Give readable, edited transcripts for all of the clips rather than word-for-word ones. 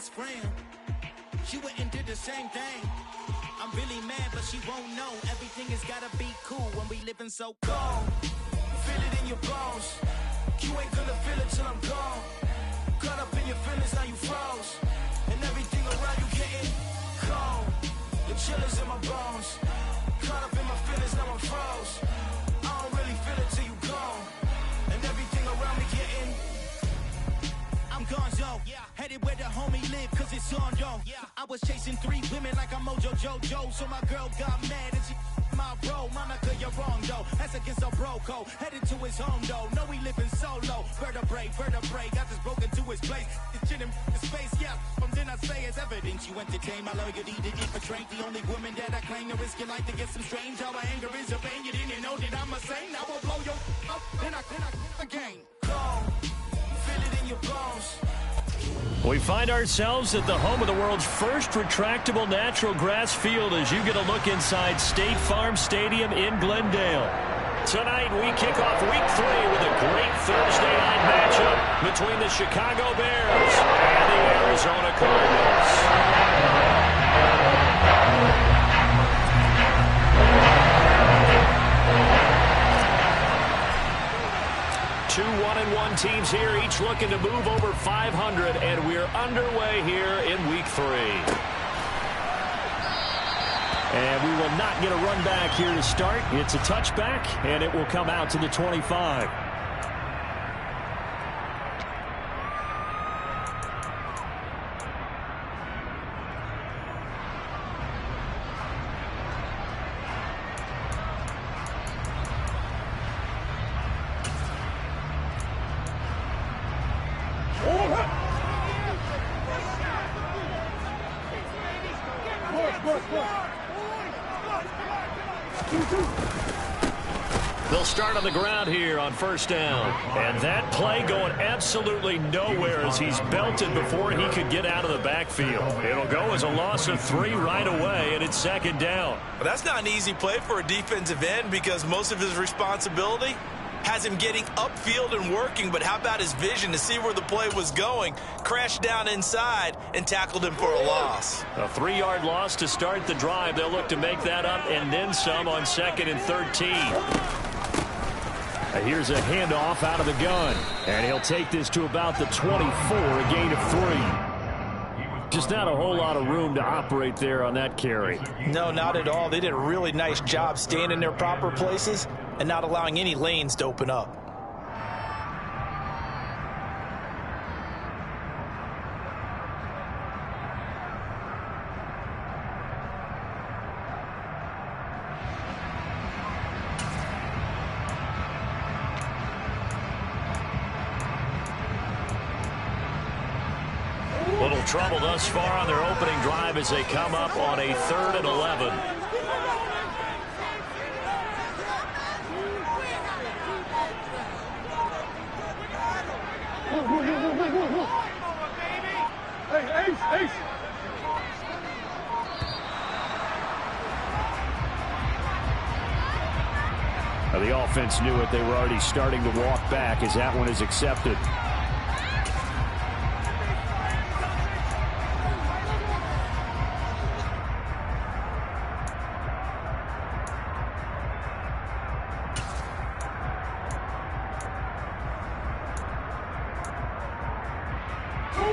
best friend. She went and did the same thing. I'm really mad, but she won't know. Everything has gotta be cool when we living so cold. Feel it in your bones. You ain't gonna feel it till I'm gone. Caught up in your feelings, now you froze. And everything around you getting cold. The chill is in my bones. Caught up in my feelings, now I'm froze. I don't really feel it till you gone. And everything around me getting I'm gonzo, headed where the homie live, cause it's on, yo. I was chasing 3 women like I'm Mojo Jojo, so my girl got mad and she my bro. Monica, you're wrong, though. That's against a bro code. Headed to his home, though. No, he living solo. Vertebrae, got this broken to his place. This shit in space, yeah. From then I say it's evidence you entertain my loyalty to infiltrate. The only woman that I claim to risk your life to get some strange. How my anger is a vein. You didn't know that I'm a saint. I will blow your up, then I again. Go. Feel it in your bones. We find ourselves at the home of the world's first retractable natural grass field as you get a look inside State Farm Stadium in Glendale. Tonight we kick off Week 3 with a great Thursday night matchup between the Chicago Bears and the Arizona Cardinals. 2 1-1 teams here, each looking to move over 500, and we're underway here in Week 3. And we will not get a run back here to start. It's a touchback, and it will come out to the 25. They'll start on the ground here on first down. And that play going absolutely nowhere as he's belted before he could get out of the backfield. It'll go as a loss of 3 right away, and it's second down. Well, that's not an easy play for a defensive end because most of his responsibility has him getting upfield and working, but how about his vision to see where the play was going, crashed down inside, and tackled him for a loss. A 3-yard loss to start the drive. They'll look to make that up and then some on 2nd and 13. Here's a handoff out of the gun, and he'll take this to about the 24, a gain of 3. Just not a whole lot of room to operate there on that carry. No, not at all. They did a really nice job staying in their proper places and not allowing any lanes to open up. Little trouble thus far on their opening drive as they come up on a 3rd and 11. Now the offense knew it. They were already starting to walk back as that one is accepted.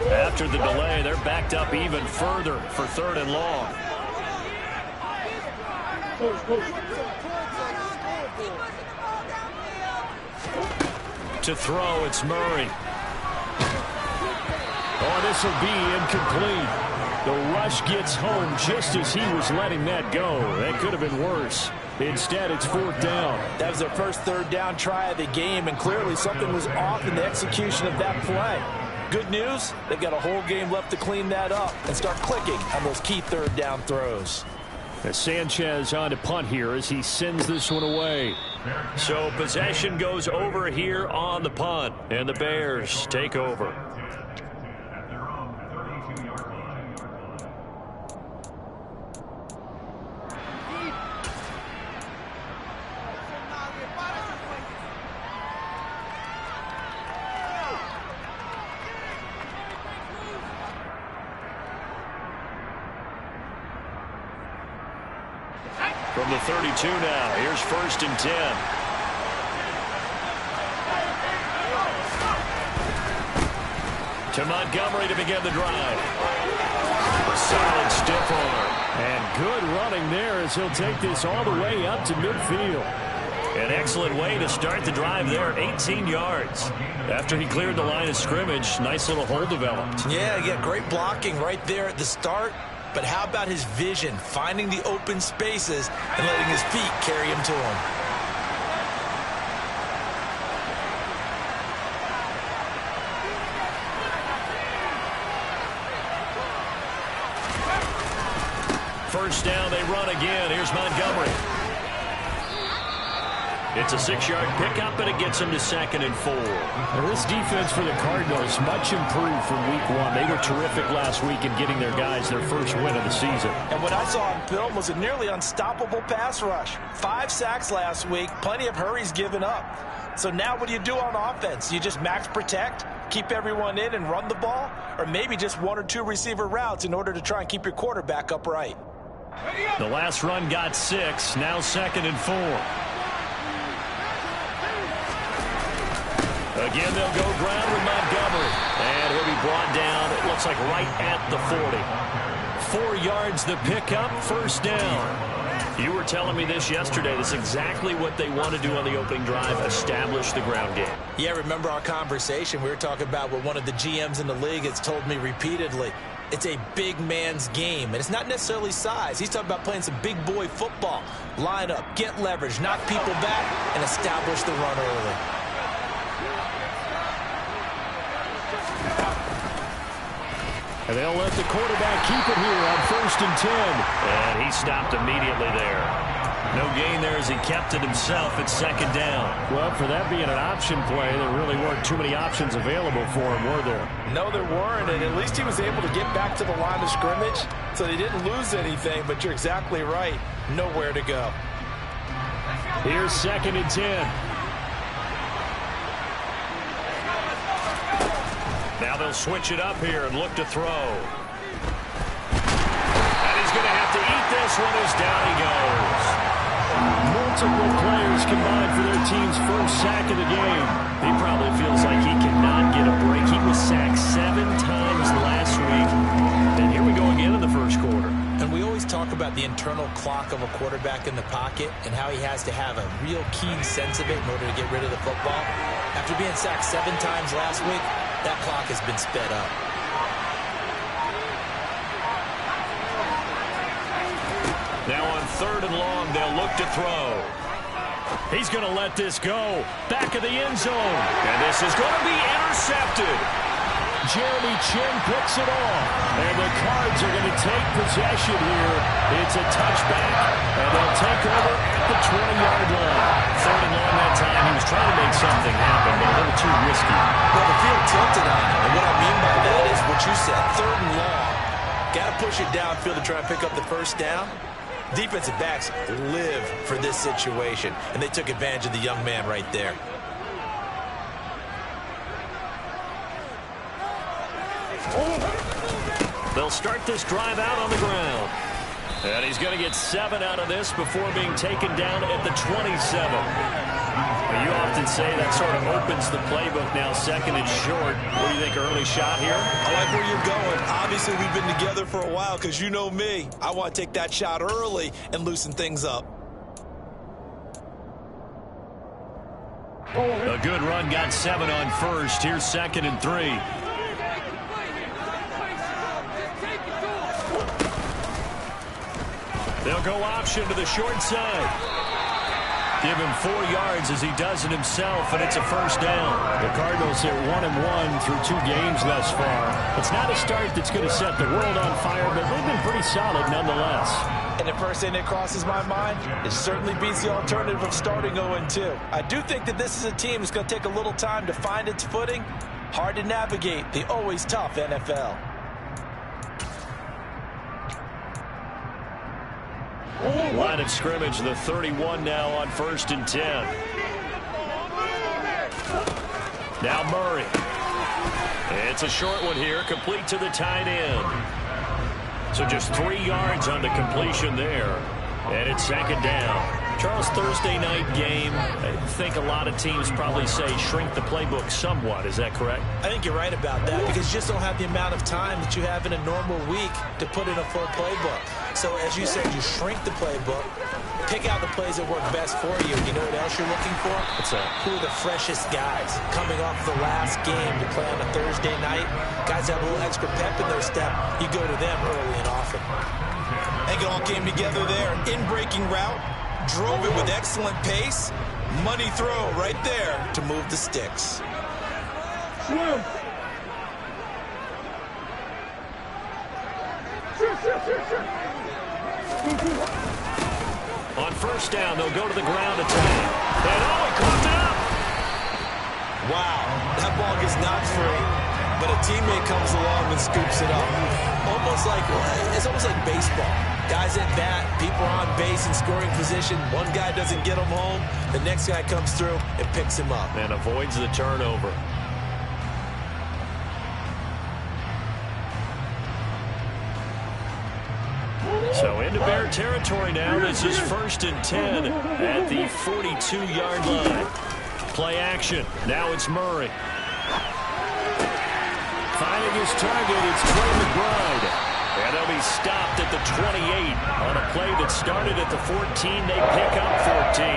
After the delay, they're backed up even further for 3rd and long. To throw, it's Murray. Oh, this will be incomplete. The rush gets home just as he was letting that go. That could have been worse. Instead, it's 4th down. That was their first 3rd down try of the game, and clearly something was off in the execution of that play. Good news, they've got a whole game left to clean that up and start clicking on those key 3rd down throws. As Sanchez on to punt here as he sends this one away. So possession goes over here on the punt, and the Bears take over. From the 32 now, here's 1st and 10. To Montgomery to begin the drive. Solid stiff arm. And good running there as he'll take this all the way up to midfield. An excellent way to start the drive there, 18 yards. After he cleared the line of scrimmage, nice little hole developed. Yeah, great blocking right there at the start. But how about his vision, finding the open spaces and letting his feet carry him to him? First down, they run again. Here's Montgomery. It's a 6-yard pickup, and it gets him to 2nd and 4. Now, this defense for the Cardinals much improved from week 1. They were terrific last week in getting their guys their first win of the season. And what I saw on film was a nearly unstoppable pass rush. 5 sacks last week, plenty of hurries given up. So now what do you do on offense? You just max protect, keep everyone in and run the ball, or maybe just 1 or 2 receiver routes in order to try and keep your quarterback upright. The last run got 6, now 2nd and 4. Again, they'll go ground with Montgomery. And he'll be brought down, it looks like right at the 40. 4 yards the pickup, 1st down. You were telling me this yesterday. This is exactly what they want to do on the opening drive, establish the ground game. Yeah, remember our conversation? We were talking about what one of the GMs in the league has told me repeatedly. It's a big man's game, and it's not necessarily size. He's talking about playing some big boy football. Line up, get leverage, knock people back, and establish the run early. And they'll let the quarterback keep it here on 1st and 10. And he stopped immediately there. No gain there as he kept it himself at 2nd down. Well, for that being an option play, there really weren't too many options available for him, were there? No, there weren't, and at least he was able to get back to the line of scrimmage, so they didn't lose anything, but you're exactly right. Nowhere to go. Here's 2nd and 10. Now they'll switch it up here and look to throw. And he's going to have to eat this one as down he goes. Multiple players combined for their team's first sack of the game. He probably feels like he cannot get a break. He was sacked 7 times last week. And here we go again in the first quarter. And we always talk about the internal clock of a quarterback in the pocket and how he has to have a real keen sense of it in order to get rid of the football. After being sacked 7 times last week, that clock has been sped up. Now on 3rd and long, they'll look to throw. He's going to let this go. Back of the end zone. And this is going to be intercepted. Jeremy Chinn picks it off. And the Cards are going to take possession here. It's a touchback. And they'll take over at the 20-yard line. 3rd and long that time. He was trying to make something happen, but a little too risky. Well, the field tilted on him. And what I mean by that is what you said. 3rd and long. Got to push it downfield to try and pick up the first down. Defensive backs live for this situation, and they took advantage of the young man right there. They'll start this drive out on the ground. And he's going to get 7 out of this before being taken down at the 27. You often say that sort of opens the playbook now, 2nd and short. What do you think, early shot here? I like where you're going. Obviously, we've been together for a while because you know me. I want to take that shot early and loosen things up. A good run, got 7 on 1st. Here's 2nd and 3. They'll go option to the short side. Give him 4 yards as he does it himself, and it's a first down. The Cardinals are 1-1 through 2 games thus far. It's not a start that's going to set the world on fire, but they've been pretty solid nonetheless. And the first thing that crosses my mind, it certainly beats the alternative of starting 0-2. I do think that this is a team that's going to take a little time to find its footing. Hard to navigate the always tough NFL. Line of scrimmage, the 31 now on 1st and 10. Now Murray. It's a short one here, complete to the tight end. So just 3 yards on the completion there. And it's second down. Charles, Thursday night game, I think a lot of teams probably say shrink the playbook somewhat. Is that correct? I think you're right about that because you just don't have the amount of time that you have in a normal week to put in a full playbook. So as you said, you shrink the playbook, pick out the plays that work best for you. You know what else you're looking for? What's that? Who are the freshest guys coming off the last game to play on a Thursday night? Guys have a little extra pep in their step. You go to them early and often. I think it all came together there. In-breaking route. Drove it with excellent pace. Money throw right there to move the sticks. On first down, they'll go to the ground attack. And he caught it up. Wow, that ball gets knocked free, but a teammate comes along and scoops it up. It's almost like baseball. Guys at bat, people are on base in scoring position. One guy doesn't get him home. The next guy comes through and picks him up. And avoids the turnover. So into Bear territory now. This is 1st and 10 at the 42-yard line. Play action. Now it's Murray. Finding his target, it's Trey McBride. And they'll be stopped at the 28 on a play that started at the 14. They pick up 14.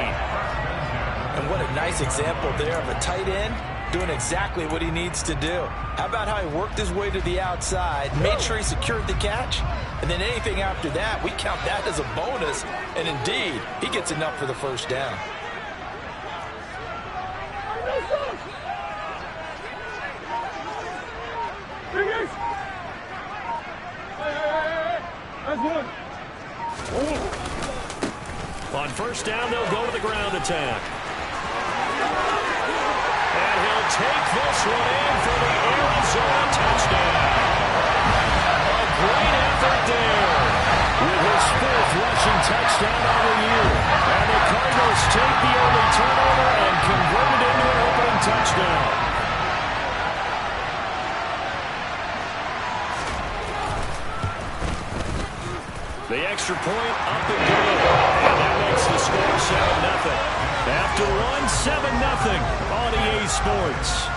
And what a nice example there of a tight end doing exactly what he needs to do. How about how he worked his way to the outside, made sure he secured the catch, and then anything after that, we count that as a bonus. And indeed, he gets enough for the first down. On first down, they'll go to the ground attack. And he'll take this one in for the Arizona touchdown. A great effort there with his 4th rushing touchdown on the year. And the Cardinals take the early turnover and convert it into an opening touchdown. The extra point up and good. And that makes the score 7-0. After one, 7-0 on EA Sports.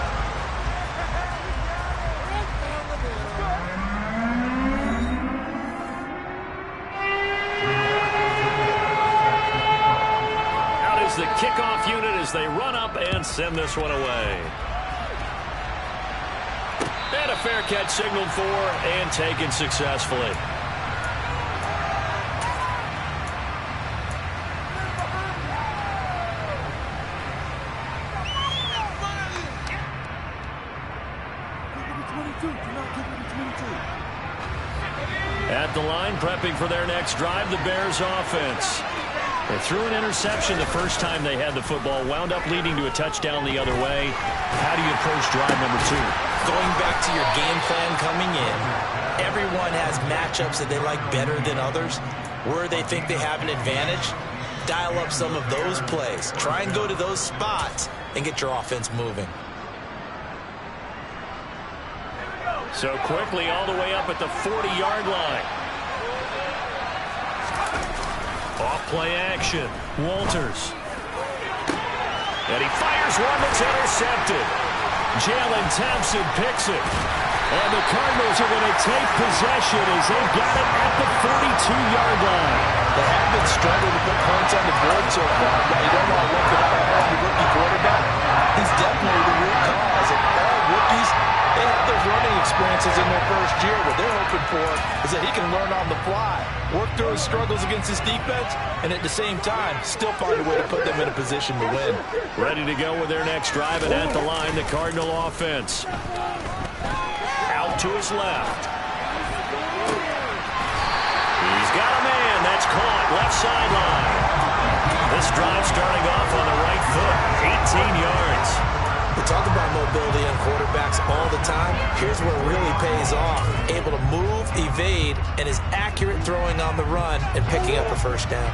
Out is the kickoff unit as they run up and send this one away. And a fair catch signaled for and taken successfully. At the line, prepping for their next drive, the Bears offense. They threw an interception the first time they had the football, wound up leading to a touchdown the other way. How do you approach drive number 2? Going back to your game plan coming in, everyone has matchups that they like better than others. Where they think they have an advantage, dial up some of those plays. Try and go to those spots and get your offense moving. So quickly all the way up at the 40-yard line. Off play action. Walters. And he fires one that's intercepted. Jalen Thompson picks it. And the Cardinals are going to take possession as they got it at the 42-yard line. They have been struggling to put points on the board so far, but you don't want to look at the rookie quarterback. He's definitely the root cause of all rookies. They have those running experiences in their first year. What they're hoping for is that he can learn on the fly, work through his struggles against his defense, and at the same time, still find a way to put them in a position to win. Ready to go with their next drive, and at the line, the Cardinal offense. Out to his left. He's got a man. That's caught. Left sideline. This drive starting off on the right foot. 18 yards. We talk about mobility on quarterbacks all the time. Here's where it really pays off. Able to move, evade, and is accurate throwing on the run and picking up a first down.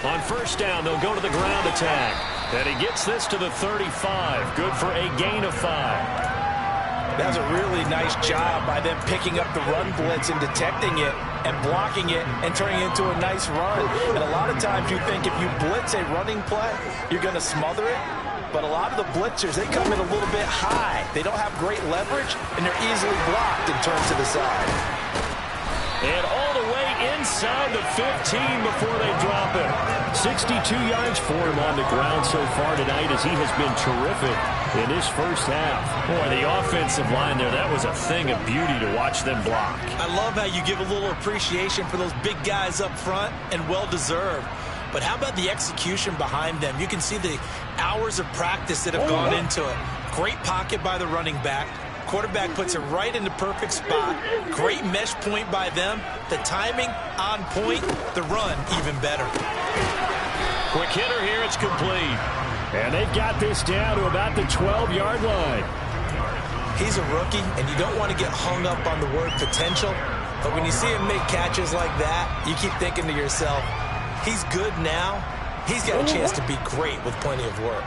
On first down, they'll go to the ground attack. And he gets this to the 35. Good for a gain of 5. That was a really nice job by them picking up the run blitz and detecting it and blocking it and turning it into a nice run. And a lot of times you think if you blitz a running play, you're going to smother it. But a lot of the blitzers, they come in a little bit high. They don't have great leverage, and they're easily blocked and turned to the side. And all the way inside the 15 before they drop it. 62 yards for him on the ground so far tonight as he has been terrific in his first half. Boy, the offensive line there, that was a thing of beauty to watch them block. I love how you give a little appreciation for those big guys up front, and well-deserved. But how about the execution behind them? You can see the hours of practice that have gone into it. Great pocket by the running back. Quarterback puts it right in the perfect spot. Great mesh point by them. The timing on point. The run even better. Quick hitter here. It's complete. And they've got this down to about the 12-yard line. He's a rookie, and you don't want to get hung up on the word potential. But when you see him make catches like that, you keep thinking to yourself, he's good now. He's got a chance to be great with plenty of work.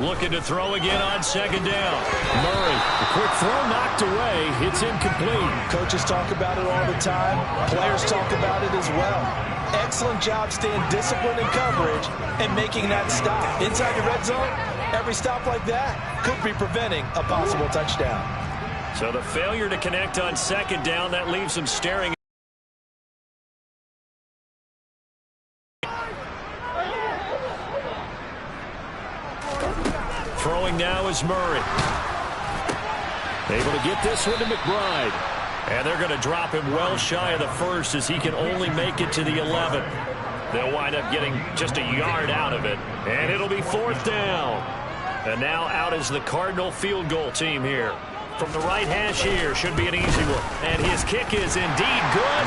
Looking to throw again on second down. Murray, the quick throw knocked away. It's incomplete. Coaches talk about it all the time. Players talk about it as well. Excellent job staying disciplined in coverage and making that stop. Inside the red zone, every stop like that could be preventing a possible touchdown. So the failure to connect on second down, that leaves them staring. Throwing now is Murray. Able to get this one to McBride. And they're going to drop him well shy of the first as he can only make it to the 11. They'll wind up getting just a yard out of it. And it'll be fourth down. And now out is the Cardinal field goal team here. From the right hash here, should be an easy one. And his kick is indeed good.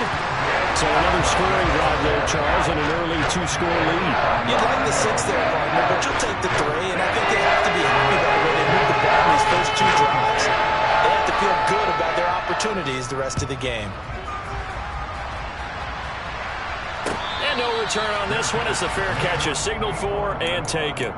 So another scoring drive there, Charles, and an early two-score lead. You'd like the 6 there, partner, but you'll take the 3. And I think they have to be happy about the way they moved the ball in these first 2 drives. They have to feel good about their opportunities the rest of the game. And no return on this one as the fair catch is signaled for and taken.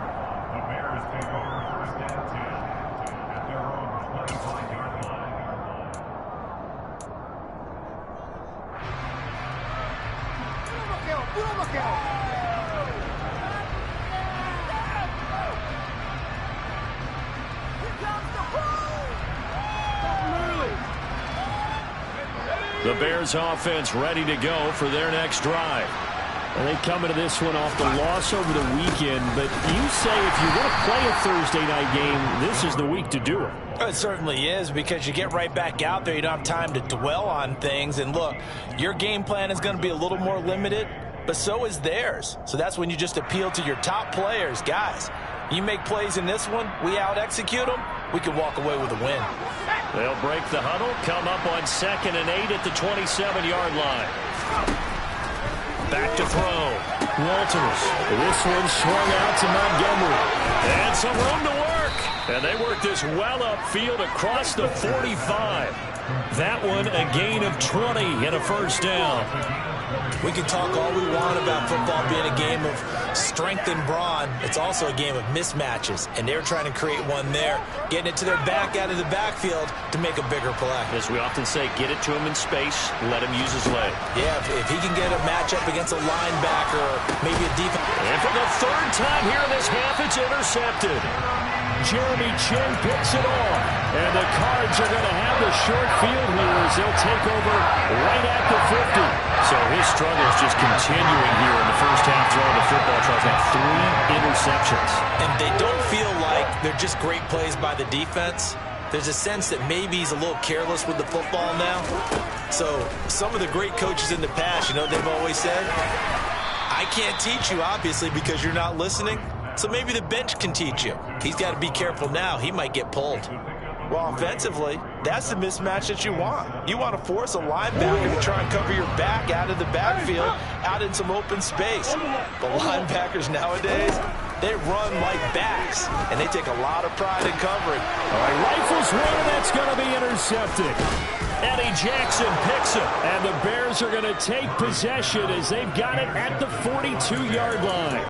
The Bears offense ready to go for their next drive. And they come into this one off the loss over the weekend, but you say if you're going to play a Thursday night game, this is the week to do it. It certainly is, because you get right back out there. You don't have time to dwell on things. And look, your game plan is going to be a little more limited, but so is theirs. So that's when you just appeal to your top players. Guys, you make plays in this one, we out-execute them, we can walk away with a win. They'll break the huddle, come up on 2nd and 8 at the 27-yard line. Back to throw. Walters. This one swung out to Montgomery. And some room to work. And they work this well upfield across the 45. That one a gain of 20 and a first down. We can talk all we want about football being a game of strength and brawn. It's also a game of mismatches, and they're trying to create one there, getting it to their back out of the backfield to make a bigger play. As we often say, get it to him in space, let him use his leg. Yeah, if he can get a matchup against a linebacker or maybe a defense. And for the 3rd time here in this half, it's intercepted. Jeremy Chinn picks it off. And the Cards are going to have the short field here as they'll take over right at the 50. So his struggle is just continuing here in the first half throwing the football. Charles had 3 interceptions. And they don't feel like they're just great plays by the defense. There's a sense that maybe he's a little careless with the football now. So some of the great coaches in the past, you know what they've always said? I can't teach you, obviously, because you're not listening. So maybe the bench can teach you. He's got to be careful now. He might get pulled. Well, offensively, that's the mismatch that you want. You want to force a linebacker to try and cover your back out of the backfield, out in some open space. But linebackers nowadays, they run like backs, and they take a lot of pride in covering. All right, rifles one, and that's going to be intercepted. Eddie Jackson picks it, and the Bears are going to take possession as they've got it at the 42-yard line.